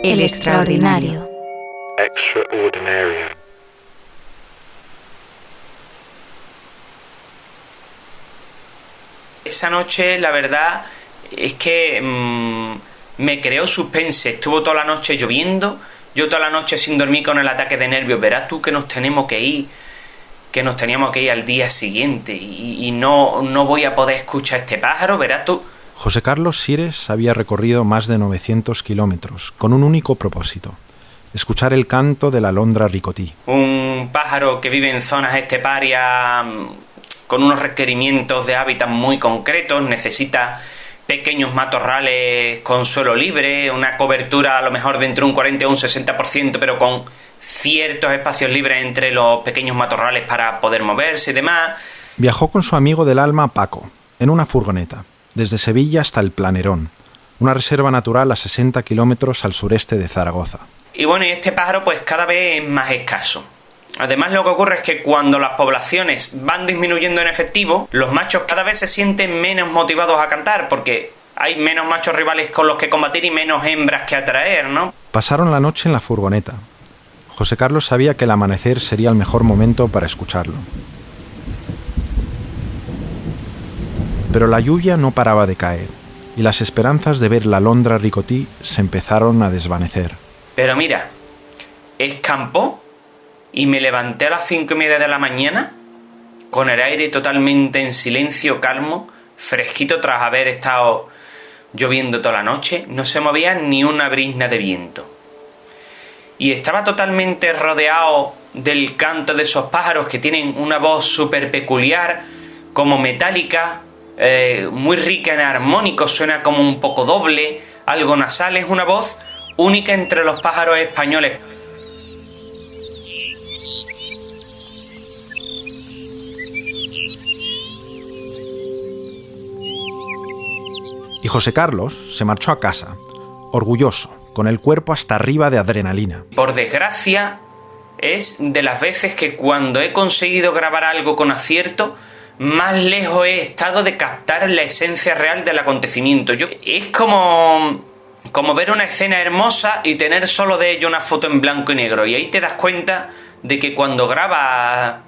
El extraordinario. Extraordinario. Esa noche, la verdad, es que me creó suspense. Estuvo toda la noche lloviendo, yo toda la noche sin dormir con el ataque de nervios. Verás tú que nos teníamos que ir al día siguiente y no voy a poder escuchar este pájaro, verás tú. José Carlos Sires había recorrido más de 900 kilómetros con un único propósito: escuchar el canto de la alondra ricotí. Un pájaro que vive en zonas esteparias con unos requerimientos de hábitat muy concretos, necesita pequeños matorrales con suelo libre, una cobertura a lo mejor de entre un 40 o un 60%, pero con ciertos espacios libres entre los pequeños matorrales para poder moverse y demás. Viajó con su amigo del alma Paco, en una furgoneta, desde Sevilla hasta el Planerón, una reserva natural a 60 kilómetros al sureste de Zaragoza. Y bueno, y este pájaro pues cada vez es más escaso. Además, lo que ocurre es que cuando las poblaciones van disminuyendo en efectivo, los machos cada vez se sienten menos motivados a cantar, porque hay menos machos rivales con los que combatir y menos hembras que atraer, ¿no? Pasaron la noche en la furgoneta. José Carlos sabía que el amanecer sería el mejor momento para escucharlo. Pero la lluvia no paraba de caer, y las esperanzas de ver la alondra ricotí se empezaron a desvanecer. Pero mira, escampó y me levanté a las 5:30 de la mañana con el aire totalmente en silencio, calmo, fresquito tras haber estado lloviendo toda la noche. No se movía ni una brizna de viento. Y estaba totalmente rodeado del canto de esos pájaros que tienen una voz súper peculiar, como metálica, muy rica en armónicos, suena como un poco doble, algo nasal. Es una voz única entre los pájaros españoles. Y José Carlos se marchó a casa, orgulloso, con el cuerpo hasta arriba de adrenalina. Por desgracia, es de las veces que cuando he conseguido grabar algo con acierto, más lejos he estado de captar la esencia real del acontecimiento. Es como ver una escena hermosa y tener solo de ello una foto en blanco y negro. Y ahí te das cuenta de que cuando grabas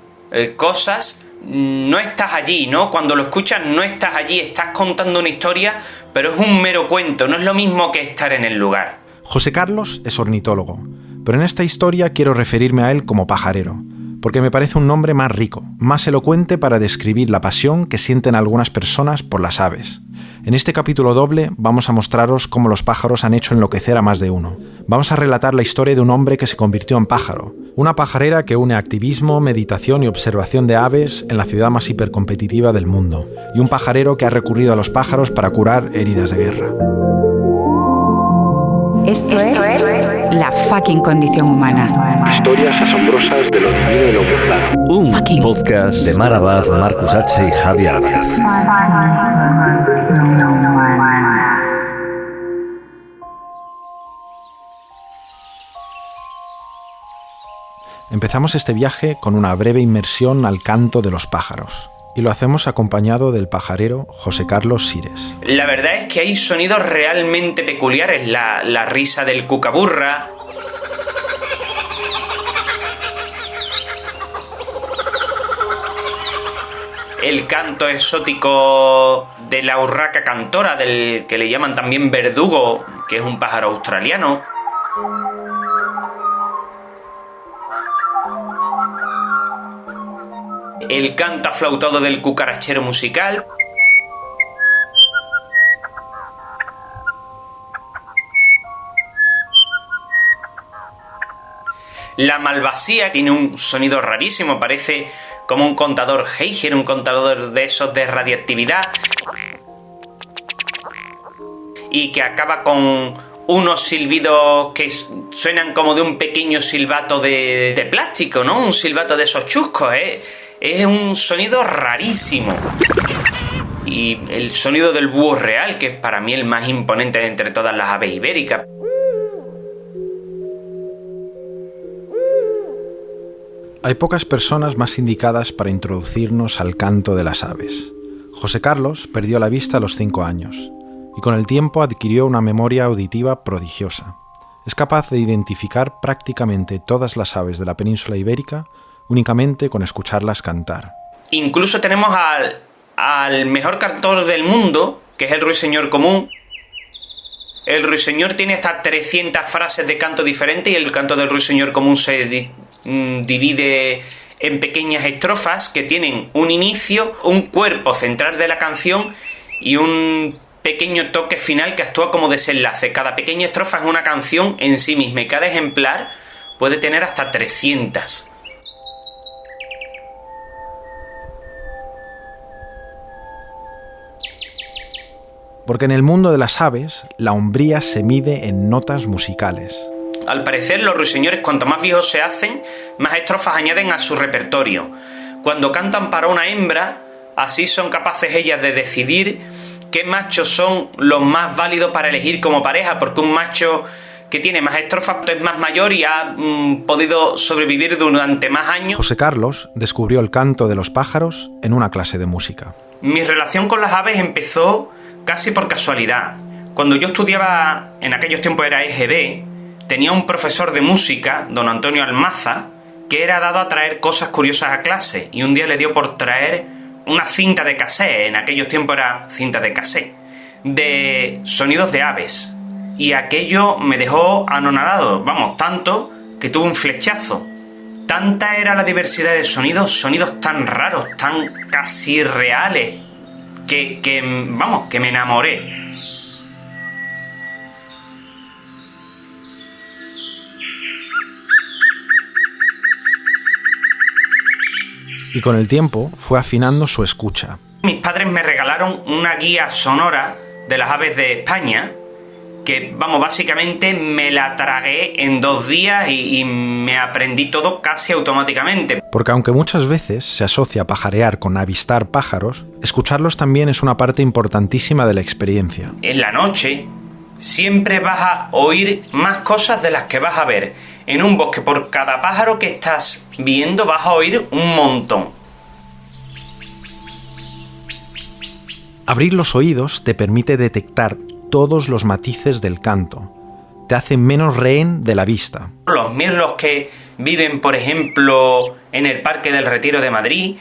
cosas, no estás allí, ¿no? Cuando lo escuchas no estás allí, estás contando una historia, pero es un mero cuento, no es lo mismo que estar en el lugar. José Carlos es ornitólogo, pero en esta historia quiero referirme a él como pajarero, porque me parece un nombre más rico, más elocuente para describir la pasión que sienten algunas personas por las aves. En este capítulo doble vamos a mostraros cómo los pájaros han hecho enloquecer a más de uno. Vamos a relatar la historia de un hombre que se convirtió en pájaro, una pajarera que une activismo, meditación y observación de aves en la ciudad más hipercompetitiva del mundo, y un pajarero que ha recurrido a los pájaros para curar heridas de guerra. Esto es la fucking condición humana. Historias asombrosas de lo divino y lo mundano. Un fucking podcast de Mar Abad, Marcus H. y Javi Álvarez. Empezamos este viaje con una breve inmersión al canto de los pájaros. Y lo hacemos acompañado del pajarero José Carlos Sires. La verdad es que hay sonidos realmente peculiares. La risa del cucaburra, el canto exótico de la urraca cantora, del que le llaman también verdugo, que es un pájaro australiano. El canto aflautado del cucarachero musical. La malvasía tiene un sonido rarísimo, parece como un contador Geiger, un contador de esos de radiactividad, y que acaba con unos silbidos que suenan como de un pequeño silbato de plástico, ¿no? Un silbato de esos chuscos, Es un sonido rarísimo. Y el sonido del búho real, que es para mí el más imponente de entre todas las aves ibéricas. Hay pocas personas más indicadas para introducirnos al canto de las aves. José Carlos perdió la vista a los 5 años y con el tiempo adquirió una memoria auditiva prodigiosa. Es capaz de identificar prácticamente todas las aves de la península ibérica únicamente con escucharlas cantar. Incluso tenemos al mejor cantor del mundo, que es el ruiseñor común. El ruiseñor tiene hasta 300 frases de canto diferentes y el canto del ruiseñor común se divide en pequeñas estrofas que tienen un inicio, un cuerpo central de la canción y un pequeño toque final que actúa como desenlace. Cada pequeña estrofa es una canción en sí misma y cada ejemplar puede tener hasta 300. Porque en el mundo de las aves, la hombría se mide en notas musicales. Al parecer, los ruiseñores, cuanto más viejos se hacen, más estrofas añaden a su repertorio. Cuando cantan para una hembra, así son capaces ellas de decidir qué machos son los más válidos para elegir como pareja, porque un macho que tiene más estrofas es más mayor y ha podido sobrevivir durante más años. José Carlos descubrió el canto de los pájaros en una clase de música. Mi relación con las aves empezó casi por casualidad. Cuando yo estudiaba, en aquellos tiempos era EGB, tenía un profesor de música, don Antonio Almaza, que era dado a traer cosas curiosas a clase, y un día le dio por traer una cinta de casé, en aquellos tiempos era cinta de casé, de sonidos de aves. Y aquello me dejó anonadado, vamos, tanto que tuve un flechazo. Tanta era la diversidad de sonidos tan raros, tan casi reales, que me enamoré. Y con el tiempo fue afinando su escucha. Mis padres me regalaron una guía sonora de las aves de España, que, básicamente me la tragué en 2 días y me aprendí todo casi automáticamente. Porque aunque muchas veces se asocia pajarear con avistar pájaros, escucharlos también es una parte importantísima de la experiencia. En la noche siempre vas a oír más cosas de las que vas a ver. En un bosque, por cada pájaro que estás viendo, vas a oír un montón. Abrir los oídos te permite detectar todos los matices del canto. Te hace menos rehén de la vista. Los mirlos que viven, por ejemplo, en el Parque del Retiro de Madrid,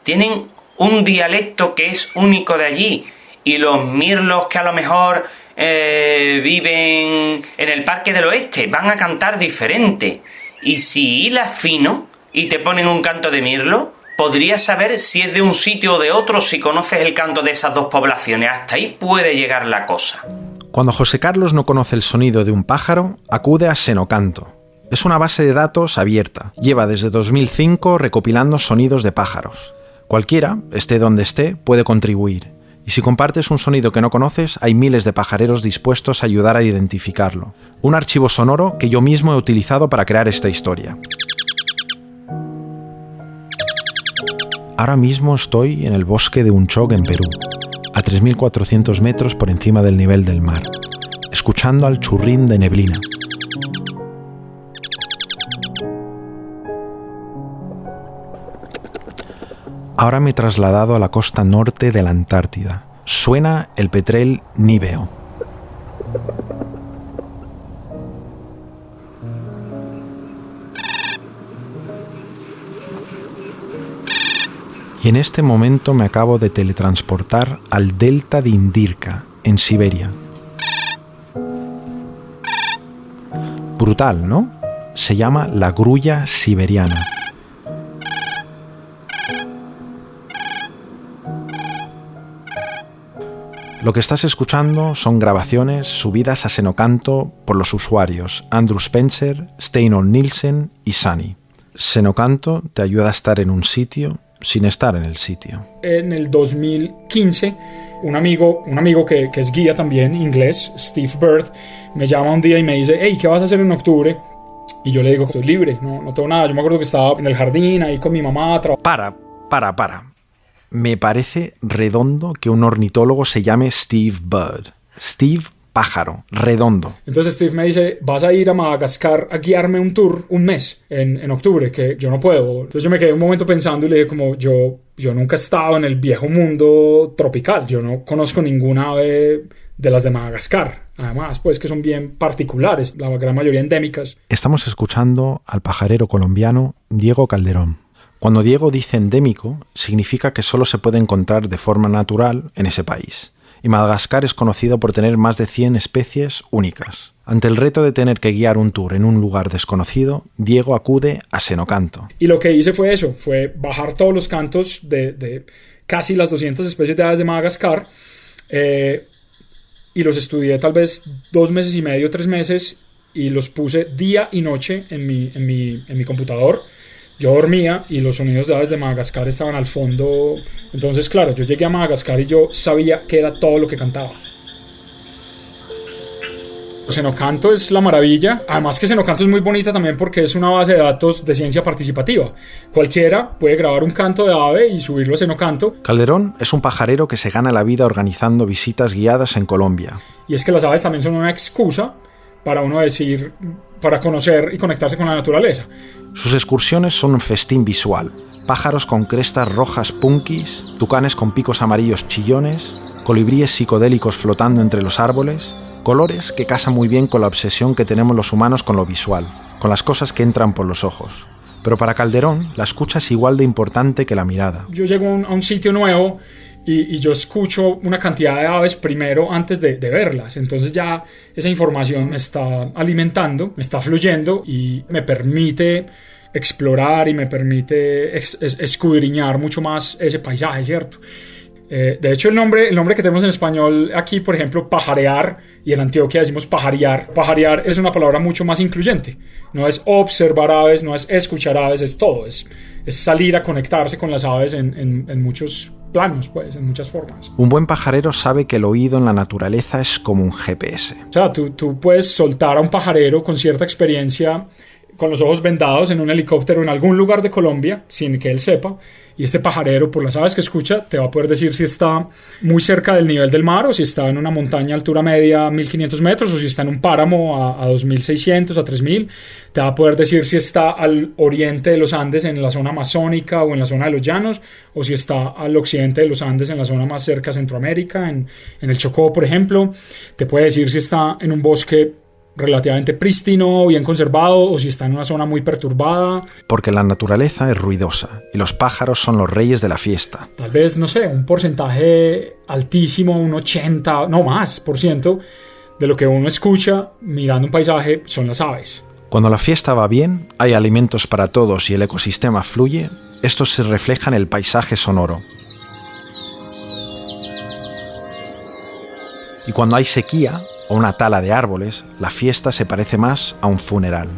tienen un dialecto que es único de allí. Y los mirlos que a lo mejor viven en el Parque del Oeste van a cantar diferente. Y si hilas fino y te ponen un canto de mirlo, podrías saber si es de un sitio o de otro si conoces el canto de esas dos poblaciones. Hasta ahí puede llegar la cosa. Cuando José Carlos no conoce el sonido de un pájaro, acude a Senocanto. Es una base de datos abierta. Lleva desde 2005 recopilando sonidos de pájaros. Cualquiera, esté donde esté, puede contribuir. Y si compartes un sonido que no conoces, hay miles de pajareros dispuestos a ayudar a identificarlo. Un archivo sonoro que yo mismo he utilizado para crear esta historia. Ahora mismo estoy en el bosque de Unchog en Perú, a 3.400 metros por encima del nivel del mar, escuchando al churrín de neblina. Ahora me he trasladado a la costa norte de la Antártida. Suena el petrel níveo. Y en este momento me acabo de teletransportar al delta de Indirka, en Siberia. Brutal, ¿no? Se llama la grulla siberiana. Lo que estás escuchando son grabaciones subidas a Senocanto por los usuarios Andrew Spencer, Steinar Nielsen y Sunny. Senocanto te ayuda a estar en un sitio sin estar en el sitio. En el 2015, un amigo que es guía también, inglés, Steve Bird, me llama un día y me dice: hey, ¿qué vas a hacer en octubre? Y yo le digo: estoy libre, no tengo nada. Yo me acuerdo que estaba en el jardín ahí con mi mamá. Para. Me parece redondo que un ornitólogo se llame Steve Bird. Steve pájaro, redondo. Entonces Steve me dice, vas a ir a Madagascar a guiarme un tour un mes en octubre, que yo no puedo. Entonces yo me quedé un momento pensando y le dije como, yo nunca he estado en el viejo mundo tropical, yo no conozco ninguna ave de las de Madagascar. Además, pues que son bien particulares, la gran mayoría endémicas. Estamos escuchando al pajarero colombiano Diego Calderón. Cuando Diego dice endémico, significa que solo se puede encontrar de forma natural en ese país. Y Madagascar es conocido por tener más de 100 especies únicas. Ante el reto de tener que guiar un tour en un lugar desconocido, Diego acude a Senocanto. Y lo que hice fue eso, fue bajar todos los cantos de casi las 200 especies de aves de Madagascar, y los estudié tal vez 2 meses y medio, 3 meses, y los puse día y noche en mi computador. Yo dormía y los sonidos de aves de Madagascar estaban al fondo. Entonces, claro, yo llegué a Madagascar y yo sabía que era todo lo que cantaba. Senocanto es la maravilla. Además que Senocanto es muy bonita también porque es una base de datos de ciencia participativa. Cualquiera puede grabar un canto de ave y subirlo a Senocanto. Calderón es un pajarero que se gana la vida organizando visitas guiadas en Colombia. Y es que las aves también son una excusa para uno decir, para conocer y conectarse con la naturaleza. Sus excursiones son un festín visual. Pájaros con crestas rojas punkis, tucanes con picos amarillos chillones, colibríes psicodélicos flotando entre los árboles, colores que casan muy bien con la obsesión que tenemos los humanos con lo visual, con las cosas que entran por los ojos. Pero para Calderón, la escucha es igual de importante que la mirada. Yo llego a un sitio nuevo y yo escucho una cantidad de aves primero antes de verlas. Entonces ya esa información me está alimentando, me está fluyendo y me permite explorar y me permite escudriñar mucho más ese paisaje, ¿cierto? De hecho, el nombre que tenemos en español aquí, por ejemplo, pajarear, y en Antioquia decimos pajarear. Pajarear es una palabra mucho más incluyente. No es observar aves, no es escuchar aves, es todo. Es salir a conectarse con las aves en muchos planos, pues, en muchas formas. Un buen pajarero sabe que el oído en la naturaleza es como un GPS. O sea, tú puedes soltar a un pajarero con cierta experiencia, con los ojos vendados en un helicóptero en algún lugar de Colombia, sin que él sepa, y este pajarero, por las aves que escucha, te va a poder decir si está muy cerca del nivel del mar, o si está en una montaña a altura media 1500 metros, o si está en un páramo a 2600, a 3000. Te va a poder decir si está al oriente de los Andes, en la zona amazónica o en la zona de los llanos, o si está al occidente de los Andes, en la zona más cerca a Centroamérica, en el Chocó, por ejemplo. Te puede decir si está en un bosque relativamente prístino, bien conservado, o si está en una zona muy perturbada. Porque la naturaleza es ruidosa y los pájaros son los reyes de la fiesta. Tal vez, no sé, un porcentaje altísimo, un 80%, no más, de lo que uno escucha mirando un paisaje son las aves. Cuando la fiesta va bien, hay alimentos para todos y el ecosistema fluye, esto se refleja en el paisaje sonoro. Y cuando hay sequía o una tala de árboles, la fiesta se parece más a un funeral.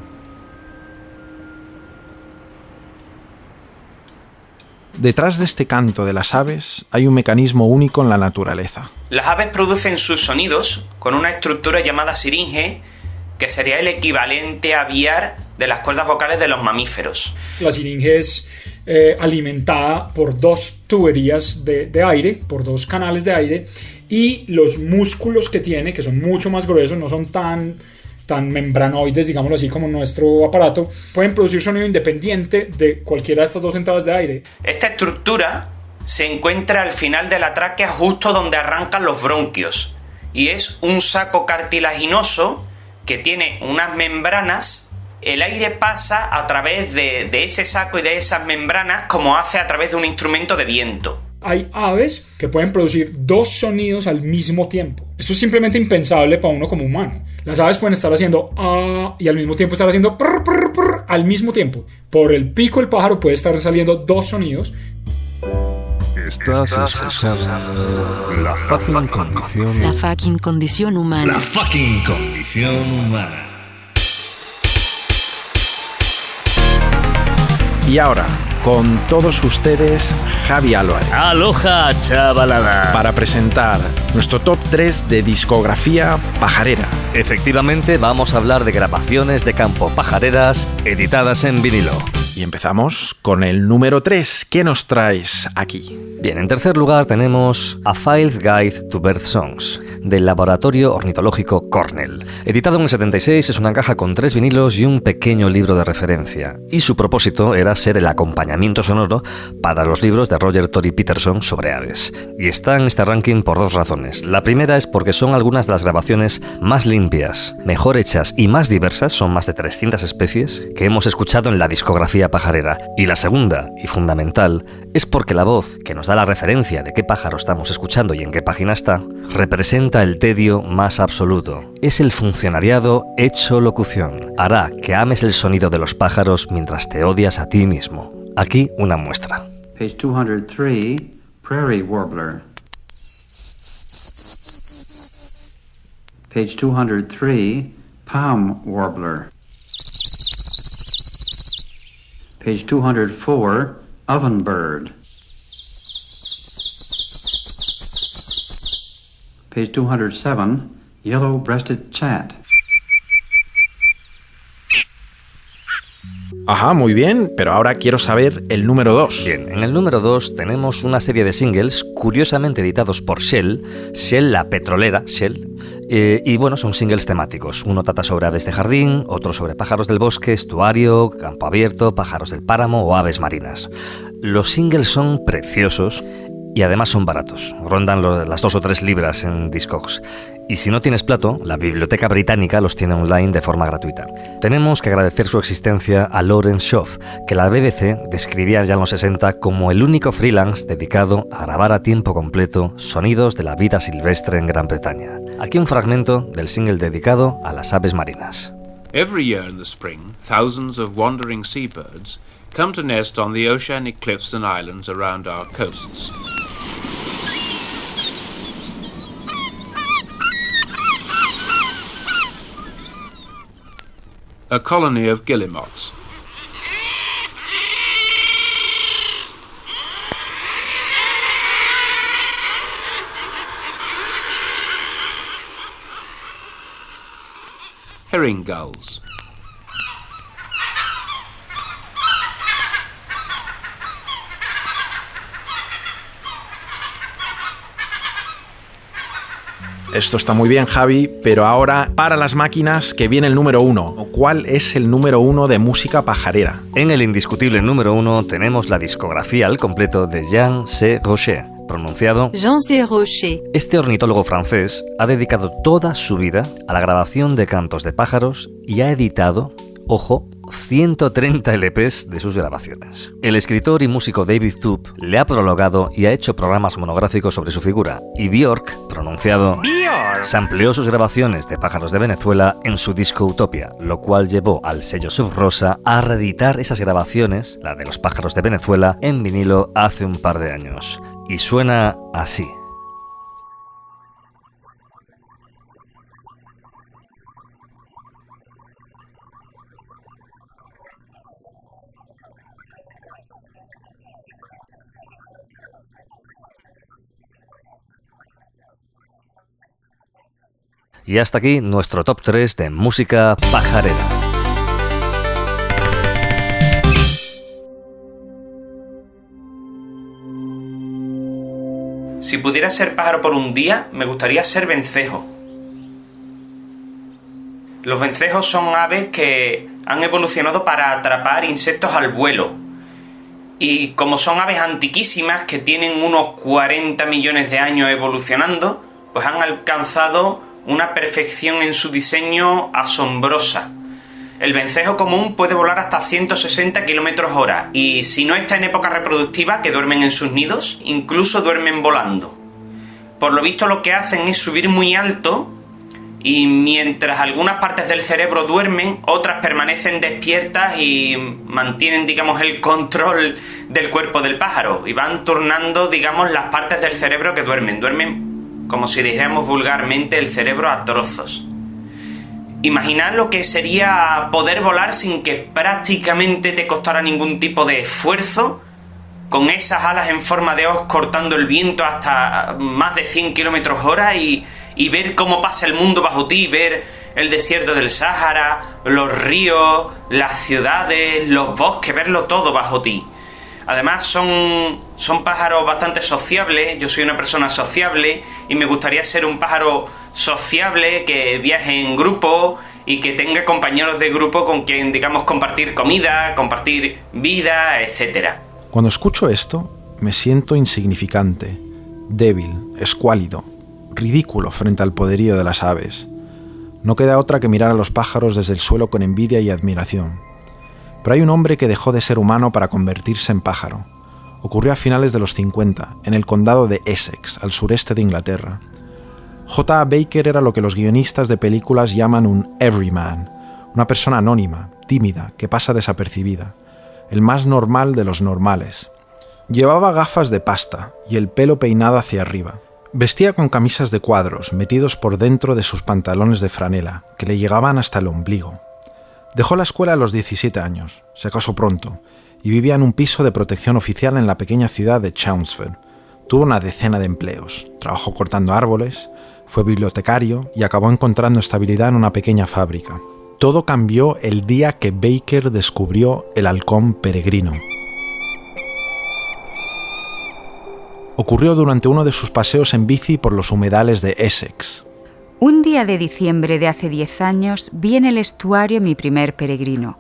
Detrás de este canto de las aves hay un mecanismo único en la naturaleza. Las aves producen sus sonidos con una estructura llamada siringe, que sería el equivalente a aviar de las cuerdas vocales de los mamíferos. La siringe es alimentada por 2 tuberías de aire, por 2 canales de aire, y los músculos que tiene, que son mucho más gruesos, no son tan membranoides, digámoslo así, como nuestro aparato, pueden producir sonido independiente de cualquiera de estas 2 entradas de aire. Esta estructura se encuentra al final de la tráquea, justo donde arrancan los bronquios, y es un saco cartilaginoso que tiene unas membranas. El aire pasa a través de ese saco y de esas membranas como hace a través de un instrumento de viento. Hay aves que pueden producir 2 sonidos al mismo tiempo. Esto es simplemente impensable para uno como humano. Las aves pueden estar haciendo y al mismo tiempo estar haciendo prr, prr, prr, al mismo tiempo. Por el pico del pájaro puede estar saliendo 2 sonidos. Estás escuchando la fucking condición. La fucking condición humana. La fucking condición humana. Y ahora, con todos ustedes, Javi Álvarez. Aloha, chavalada. Para presentar nuestro top 3 de discografía pajarera. Efectivamente, vamos a hablar de grabaciones de campo pajareras editadas en vinilo. Y empezamos con el número 3. ¿Qué nos traes aquí? Bien, en tercer lugar tenemos A Field Guide to Bird Songs, del Laboratorio Ornitológico Cornell. Editado en el 76, es una caja con 3 vinilos y un pequeño libro de referencia. Y su propósito era ser el acompañamiento sonoro para los libros de Roger Tory Peterson sobre aves. Y está en este ranking por 2 razones. La primera es porque son algunas de las grabaciones más limpias, mejor hechas y más diversas, son más de 300 especies, que hemos escuchado en la discografía pajarera. Y la segunda, y fundamental, es porque la voz, que nos da la referencia de qué pájaro estamos escuchando y en qué página está, representa el tedio más absoluto. Es el funcionariado hecho locución. Hará que ames el sonido de los pájaros mientras te odias a ti mismo. Aquí una muestra. Page 203, Prairie Warbler. Page 203, Palm Warbler. Page 204, Ovenbird. Page 207, Yellow-breasted Chat. Ajá, muy bien, pero ahora quiero saber el número 2. Bien, en el número 2 tenemos una serie de singles curiosamente editados por Shell, la petrolera, Shell, y bueno, son singles temáticos. Uno trata sobre aves de jardín, otro sobre pájaros del bosque, estuario, campo abierto, pájaros del páramo o aves marinas. Los singles son preciosos y además son baratos, rondan las 2 o 3 libras en Discogs. Y si no tienes plato, la Biblioteca Británica los tiene online de forma gratuita. Tenemos que agradecer su existencia a Lawrence Schoff, que la BBC describía ya en los 60 como el único freelance dedicado a grabar a tiempo completo sonidos de la vida silvestre en Gran Bretaña. Aquí un fragmento del single dedicado a las aves marinas. Every year in the spring, thousands of wandering seabirds come to nest on the oceanic cliffs and islands around our coasts. A colony of guillemots. Herring gulls. Esto está muy bien, Javi, pero ahora para las máquinas que viene el número 1. ¿Cuál es el número 1 de música pajarera? En el indiscutible número 1 tenemos la discografía al completo de Jean C. Rocher, pronunciado Jean C. Rocher. Este ornitólogo francés ha dedicado toda su vida a la grabación de cantos de pájaros y ha editado, ojo, 130 LPs de sus grabaciones. El escritor y músico David Toop le ha prologado y ha hecho programas monográficos sobre su figura, y Björk, pronunciado Björk, sampleó sus grabaciones de pájaros de Venezuela en su disco Utopia, lo cual llevó al sello Sub Rosa a reeditar esas grabaciones, la de los pájaros de Venezuela, en vinilo hace un par de años. Y suena así. Y hasta aquí nuestro top 3 de música pajarera. Si pudiera ser pájaro por un día, me gustaría ser vencejo. Los vencejos son aves que han evolucionado para atrapar insectos al vuelo. Y como son aves antiquísimas que tienen unos 40 millones de años evolucionando, pues han alcanzado una perfección en su diseño asombrosa. El vencejo común puede volar hasta 160 km/h y si no está en época reproductiva, que duermen en sus nidos, incluso duermen volando. Por lo visto lo que hacen es subir muy alto y mientras algunas partes del cerebro duermen, otras permanecen despiertas y mantienen, digamos, el control del cuerpo del pájaro y van turnando, digamos, las partes del cerebro que duermen. Duermen, como si dijéramos vulgarmente, el cerebro a trozos. Imaginad lo que sería poder volar sin que prácticamente te costara ningún tipo de esfuerzo, con esas alas en forma de hoz cortando el viento hasta más de 100 km/h y ver cómo pasa el mundo bajo ti, ver el desierto del Sáhara, los ríos, las ciudades, los bosques, verlo todo bajo ti. Además son pájaros bastante sociables, yo soy una persona sociable y me gustaría ser un pájaro sociable que viaje en grupo y que tenga compañeros de grupo con quien, digamos, compartir comida, compartir vida, etc. Cuando escucho esto, me siento insignificante, débil, escuálido, ridículo frente al poderío de las aves. No queda otra que mirar a los pájaros desde el suelo con envidia y admiración. Pero hay un hombre que dejó de ser humano para convertirse en pájaro. Ocurrió a finales de los 50, en el condado de Essex, al sureste de Inglaterra. J.A. Baker era lo que los guionistas de películas llaman un everyman, una persona anónima, tímida, que pasa desapercibida, el más normal de los normales. Llevaba gafas de pasta y el pelo peinado hacia arriba. Vestía con camisas de cuadros metidos por dentro de sus pantalones de franela, que le llegaban hasta el ombligo. Dejó la escuela a los 17 años, se casó pronto y vivía en un piso de protección oficial en la pequeña ciudad de Chelmsford. Tuvo una decena de empleos, trabajó cortando árboles, fue bibliotecario y acabó encontrando estabilidad en una pequeña fábrica. Todo cambió el día que Baker descubrió el halcón peregrino. Ocurrió durante uno de sus paseos en bici por los humedales de Essex. Un día de diciembre de hace 10 años vi en el estuario mi primer peregrino.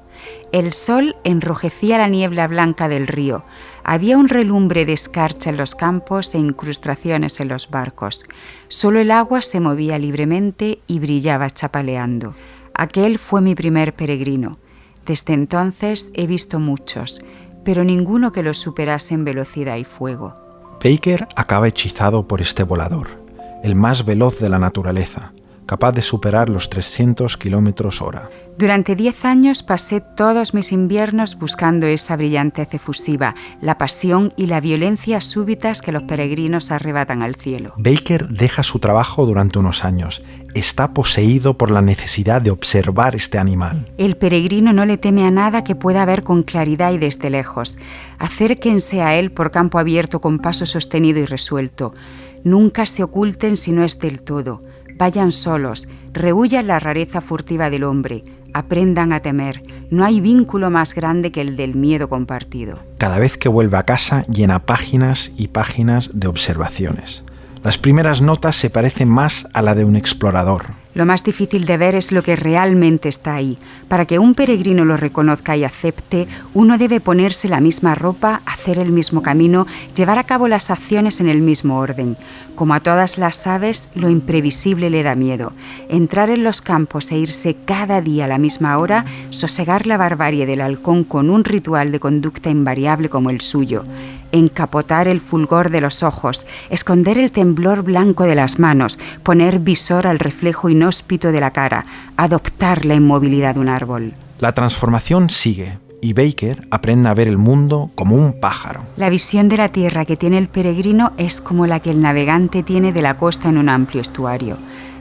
El sol enrojecía la niebla blanca del río. Había un relumbre de escarcha en los campos e incrustaciones en los barcos. Solo el agua se movía libremente y brillaba chapaleando. Aquel fue mi primer peregrino. Desde entonces he visto muchos, pero ninguno que los superase en velocidad y fuego. Baker acaba hechizado por este volador, el más veloz de la naturaleza, capaz de superar los 300 km/h. Durante 10 años pasé todos mis inviernos buscando esa brillantez efusiva, la pasión y la violencia súbitas que los peregrinos arrebatan al cielo. Baker deja su trabajo durante unos años. Está poseído por la necesidad de observar este animal. El peregrino no le teme a nada que pueda ver con claridad y desde lejos. Acérquense a él por campo abierto con paso sostenido y resuelto. Nunca se oculten si no es del todo. Vayan solos, rehúyan la rareza furtiva del hombre, aprendan a temer. No hay vínculo más grande que el del miedo compartido. Cada vez que vuelve a casa llena páginas y páginas de observaciones. Las primeras notas se parecen más a la de un explorador. Lo más difícil de ver es lo que realmente está ahí. Para que un peregrino lo reconozca y acepte, uno debe ponerse la misma ropa, hacer el mismo camino, llevar a cabo las acciones en el mismo orden. Como a todas las aves, lo imprevisible le da miedo. Entrar en los campos e irse cada día a la misma hora, sosegar la barbarie del halcón con un ritual de conducta invariable como el suyo. Encapotar el fulgor de los ojos, esconder el temblor blanco de las manos, poner visor al reflejo inhóspito de la cara, adoptar la inmovilidad de un árbol. La transformación sigue y Baker aprende a ver el mundo como un pájaro. La visión de la tierra que tiene el peregrino es como la que el navegante tiene de la costa en un amplio estuario.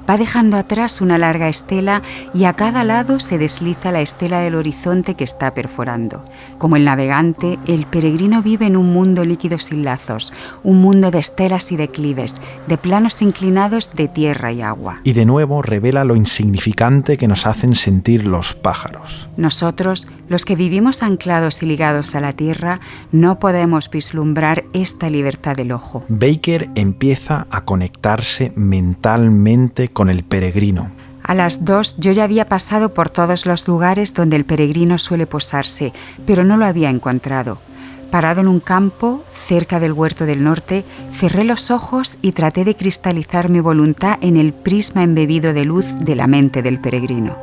Va dejando atrás una larga estela y a cada lado se desliza la estela del horizonte que está perforando. Como el navegante, el peregrino vive en un mundo líquido sin lazos, un mundo de estelas y declives, de planos inclinados de tierra y agua. Y de nuevo revela lo insignificante que nos hacen sentir los pájaros. Nosotros, los que vivimos anclados y ligados a la tierra, no podemos vislumbrar esta libertad del ojo. Baker empieza a conectarse mentalmente con el peregrino. A las 2 yo ya había pasado por todos los lugares donde el peregrino suele posarse, pero no lo había encontrado. Parado en un campo, cerca del huerto del norte, cerré los ojos y traté de cristalizar mi voluntad en el prisma embebido de luz de la mente del peregrino.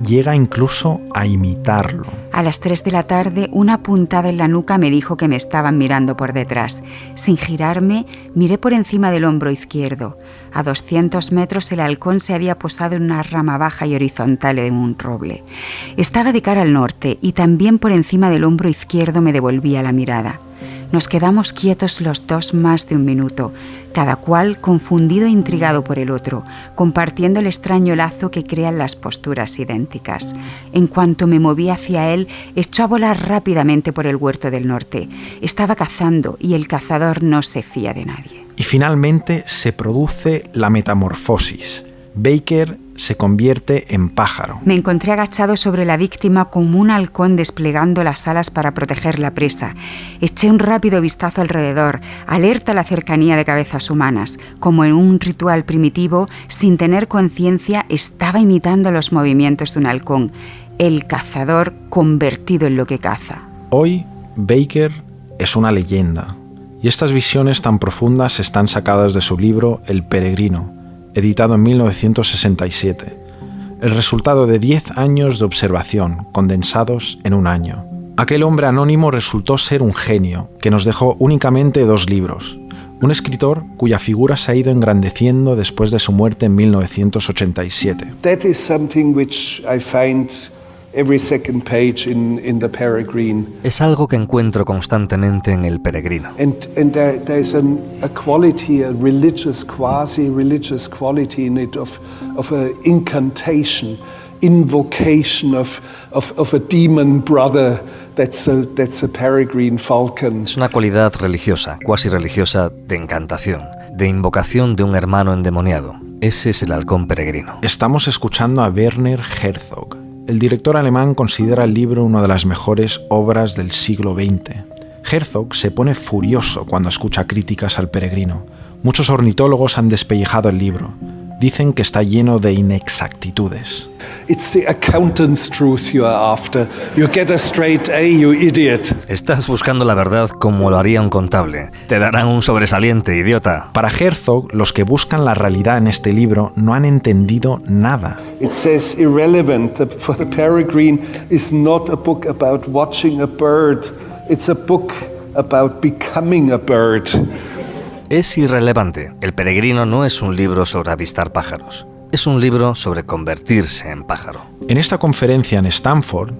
Llega incluso a imitarlo. A las 3 de la tarde, una puntada en la nuca me dijo que me estaban mirando por detrás. Sin girarme, miré por encima del hombro izquierdo. A 200 metros el halcón se había posado en una rama baja y horizontal de un roble. Estaba de cara al norte y también por encima del hombro izquierdo me devolvía la mirada. Nos quedamos quietos los dos más de un minuto, cada cual confundido e intrigado por el otro, compartiendo el extraño lazo que crean las posturas idénticas. En cuanto me moví hacia él, echó a volar rápidamente por el huerto del norte. Estaba cazando y el cazador no se fía de nadie. Y finalmente se produce la metamorfosis. Baker se convierte en pájaro. Me encontré agachado sobre la víctima como un halcón desplegando las alas para proteger la presa. Eché un rápido vistazo alrededor, alerta a la cercanía de cabezas humanas. Como en un ritual primitivo, sin tener conciencia, estaba imitando los movimientos de un halcón. El cazador convertido en lo que caza. Hoy, Baker es una leyenda. Y estas visiones tan profundas están sacadas de su libro El Peregrino, editado en 1967. El resultado de 10 años de observación, condensados en un año. Aquel hombre anónimo resultó ser un genio, que nos dejó únicamente 2 libros. Un escritor cuya figura se ha ido engrandeciendo después de su muerte en 1987. That is something which I find every second page in The Peregrine. Es algo que encuentro constantemente en El Peregrino. And there is a quality, a religious, quasi-religious quality in it of a incantation, invocation of a demon brother. That's a peregrine falcon. Es una cualidad religiosa, cuasi religiosa, de encantación, de invocación de un hermano endemoniado. Ese es el halcón peregrino. Estamos escuchando a Werner Herzog. El director alemán considera el libro una de las mejores obras del siglo XX. Herzog se pone furioso cuando escucha críticas al Peregrino. Muchos ornitólogos han despellejado el libro. Dicen que está lleno de inexactitudes. It's the accountant's truth you are after. You get a straight A, you idiot. Estás buscando la verdad como lo haría un contable. Te darán un sobresaliente, idiota. Para Herzog, los que buscan la realidad en este libro no han entendido nada. It says irrelevant. For the Peregrine is not a book about watching a bird. It's a book about becoming a bird. Es irrelevante. El Peregrino no es un libro sobre avistar pájaros. Es un libro sobre convertirse en pájaro. En esta conferencia en Stanford,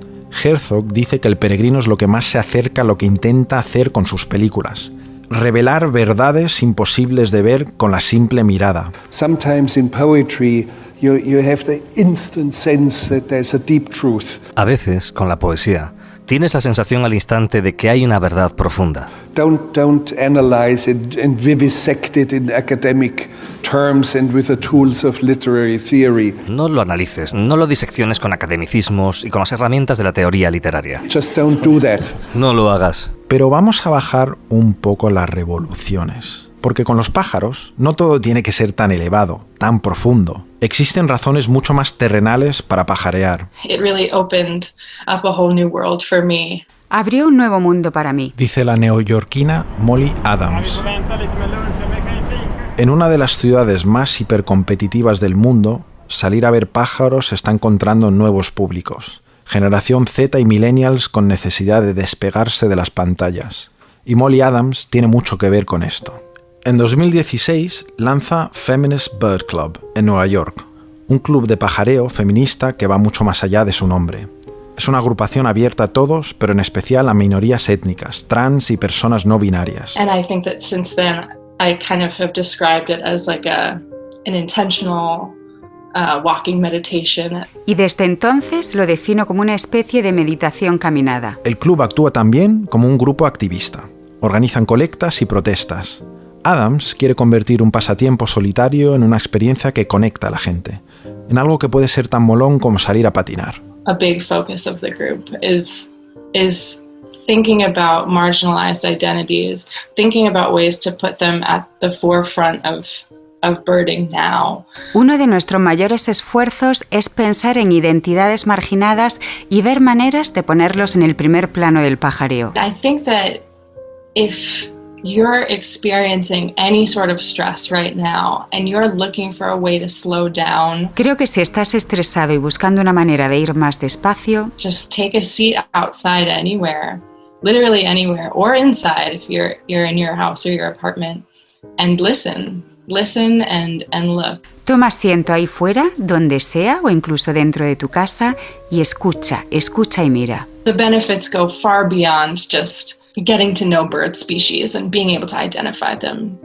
Herzog dice que El Peregrino es lo que más se acerca a lo que intenta hacer con sus películas. Revelar verdades imposibles de ver con la simple mirada. Sometimes in poetry you have the instant sense that there's a deep truth. A veces, con la poesía, tienes la sensación al instante de que hay una verdad profunda. Don't analyze it and vivisect it in academic terms and with the tools of literary theory. No lo analices, no lo disecciones con academicismos y con las herramientas de la teoría literaria. Just don't do that. No lo hagas. Pero vamos a bajar un poco las revoluciones. Porque con los pájaros no todo tiene que ser tan elevado, tan profundo. Existen razones mucho más terrenales para pajarear. It really opened up a whole new world for me. Abrió un nuevo mundo para mí, dice la neoyorquina Molly Adams. En una de las ciudades más hipercompetitivas del mundo, salir a ver pájaros está encontrando nuevos públicos. Generación Z y millennials con necesidad de despegarse de las pantallas. Y Molly Adams tiene mucho que ver con esto. En 2016 lanza Feminist Bird Club en Nueva York, un club de pajareo feminista que va mucho más allá de su nombre. Es una agrupación abierta a todos, pero en especial a minorías étnicas, trans y personas no binarias. And I think that since then I kind of have described it as like an intentional walking meditation. Y desde entonces lo defino como una especie de meditación caminada. El club actúa también como un grupo activista. Organizan colectas y protestas. Adams quiere convertir un pasatiempo solitario en una experiencia que conecta a la gente, en algo que puede ser tan molón como salir a patinar. A big focus of the group is thinking about marginalized identities, thinking about ways to put them at the forefront of birding now. Uno de nuestros mayores esfuerzos es pensar en identidades marginadas y ver maneras de ponerlos en el primer plano del pajareo. I think that if you're experiencing any sort of stress right now and you're looking for a way to slow down. Creo que si estás estresado y buscando una manera de ir más despacio, just take a seat outside anywhere, literally anywhere, or inside if you're in your house or your apartment, and listen and look. Toma asiento ahí fuera, donde sea, o incluso dentro de tu casa, y escucha y mira. The benefits go far beyond just getting to know bird species and being able to identify them.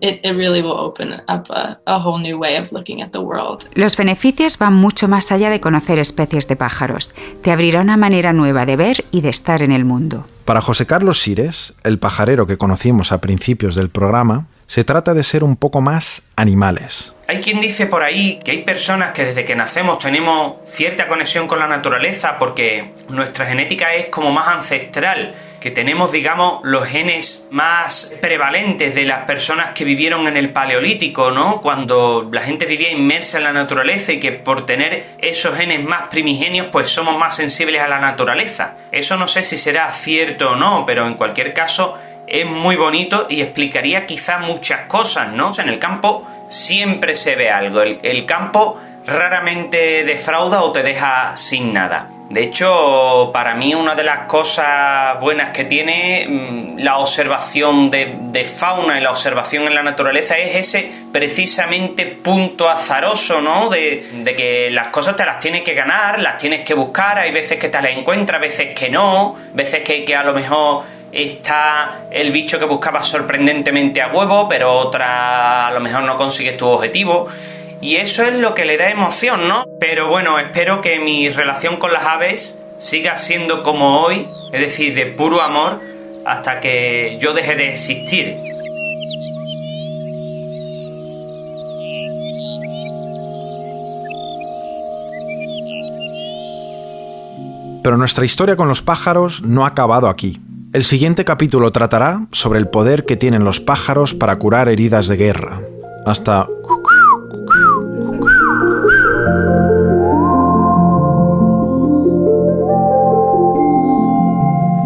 It really will open up a whole new way of looking at the world. Los beneficios van mucho más allá de conocer especies de pájaros. Te abrirá una manera nueva de ver y de estar en el mundo. Para José Carlos Sires, el pajarero que conocimos a principios del programa, Se trata de ser un poco más animales. Hay quien dice por ahí que hay personas que desde que nacemos tenemos cierta conexión con la naturaleza porque nuestra genética es como más ancestral, que tenemos, digamos, los genes más prevalentes de las personas que vivieron en el Paleolítico, ¿no? Cuando la gente vivía inmersa en la naturaleza y que por tener esos genes más primigenios, pues somos más sensibles a la naturaleza. Eso no sé si será cierto o no, pero en cualquier caso es muy bonito y explicaría quizás muchas cosas, ¿no? O sea, en el campo siempre se ve algo. El campo raramente defrauda o te deja sin nada. De hecho, para mí una de las cosas buenas que tiene la observación de fauna y la observación en la naturaleza es ese precisamente punto azaroso, ¿no? De que las cosas te las tienes que ganar, las tienes que buscar, hay veces que te las encuentras, veces que no, veces que a lo mejor está el bicho que buscabas sorprendentemente a huevo, pero otra a lo mejor no consigues tu objetivo. Y eso es lo que le da emoción, ¿no? Pero bueno, espero que mi relación con las aves siga siendo como hoy, es decir, de puro amor, hasta que yo deje de existir. Pero nuestra historia con los pájaros no ha acabado aquí. El siguiente capítulo tratará sobre el poder que tienen los pájaros para curar heridas de guerra. Hasta...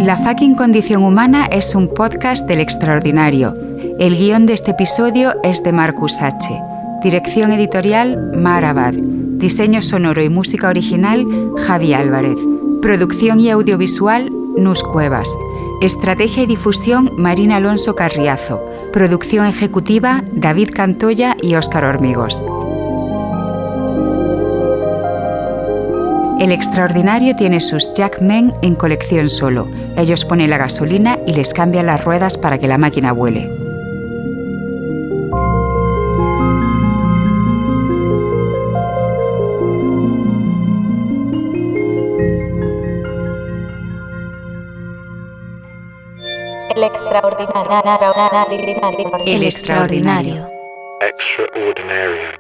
La fucking condición humana es un podcast del Extraordinario. El guión de este episodio es de Marcus H. Dirección editorial, Mar Abad. Diseño sonoro y música original, Javi Álvarez. Producción y audiovisual, Nus Cuevas. Estrategia y difusión, Marina Alonso Carriazo. Producción ejecutiva, David Cantoya y Óscar Hormigos. El Extraordinario tiene sus Jackmen en colección solo. Ellos ponen la gasolina y les cambian las ruedas para que la máquina vuele. El Extraordinario. El Extraordinario. Extraordinarium.